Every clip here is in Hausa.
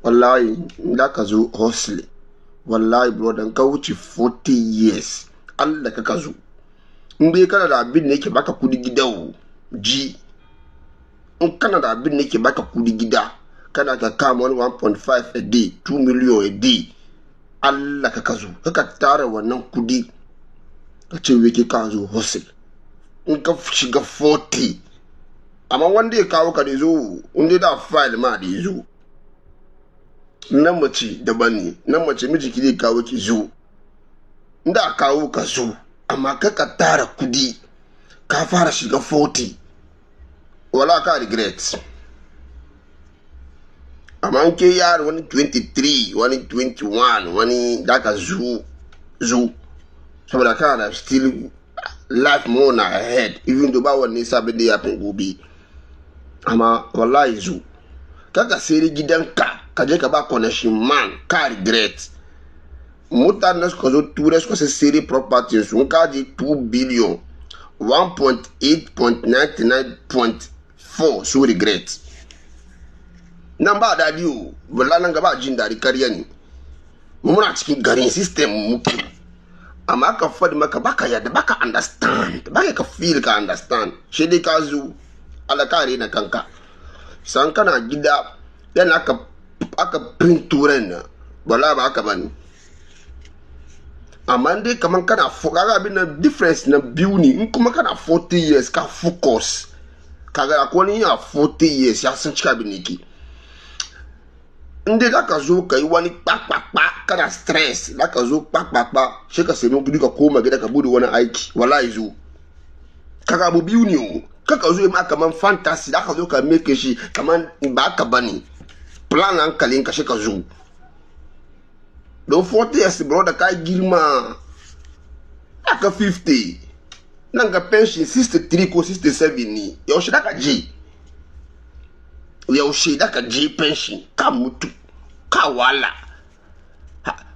wallahi da ka zo hustle wallahi brother ka wuce 40 years Allah ka zo in bai kana da abin da yake baka kudi gida ji in kana da abin da yake baka kudi gida kana ka kama wani 1.5 a day 2 million a day Allah ka zo ka tara wannan kudi ka ce wake ka zo hustle in ka shiga 40 amma wanda ya kawo ka da zo inda da file ma da zo nan mace daban ne nan mace miji ki zai kawo ki zo inda kawo ka zo amma ka tara kudi ka fara shiga 40 wala ka regret amma an ke yaro wani 23 wani 21 wani da ka zo saboda kana still life more na ahead even though ba wani sabon da ya fin gobe amma wallahi zo kaka sai gidanka ka je ka ba connection man ka regret mutane suka zo turai suka sai property sun kaji 2 billion 1.8.99.4 su regret nan ba dadi o bala nan gaba jin dadi kariya ne mu muna cikin garin system muke amma ka fadi maka baka yadda baka understand baka ka feel ka understand shi dai ka zo alakare na kanka san kana gida yana aka print turan na bala ba aka bani amma dai kaman kana kaga abin na difference na biyu ne in kuma kana 40 years ka focus kaga akwai ya 40 years ya san cika bin yake inda ka zo kai wani kpakpakpa kana stress da ka zo kpakpakpa shi ka sai kudi ka koma gida ka bude wani aiki wallahi zo kaga abu biyu ne o kaka zo ma kaman fantasy da ka zo ka make shi kaman ba ka bane plan hankalin ka shi ka zo don 40 years brother ka girma aka 50 nan ga pension 63 ko 67 ni yaushe da ka je pension ka mutu ka wala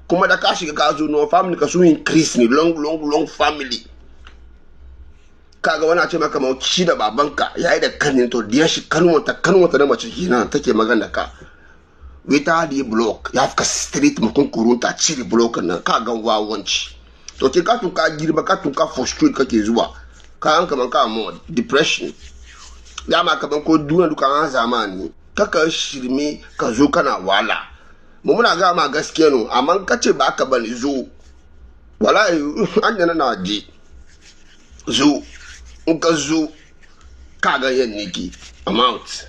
kuma da ka shiga ka zo no family ka so increase ni long family kaga wani a ce maka mau shi da babanka yayi da kanin to diyan shi kanwata da mace kenan take magana ka wita di block ya fuka street mukun kurunta cire block nan ka ga wawanci to ke ka tuka girba ka tuka frustrate kake zuwa ka an kaman ka mo depression ya ma kaman ko duniya duka an zamani kaka shirme ka zo kana wala mu muna ga ma gaskiya no amma ka ce ba ka bane zo wallahi an yana na je zo in ka zo ka ga yan niki amount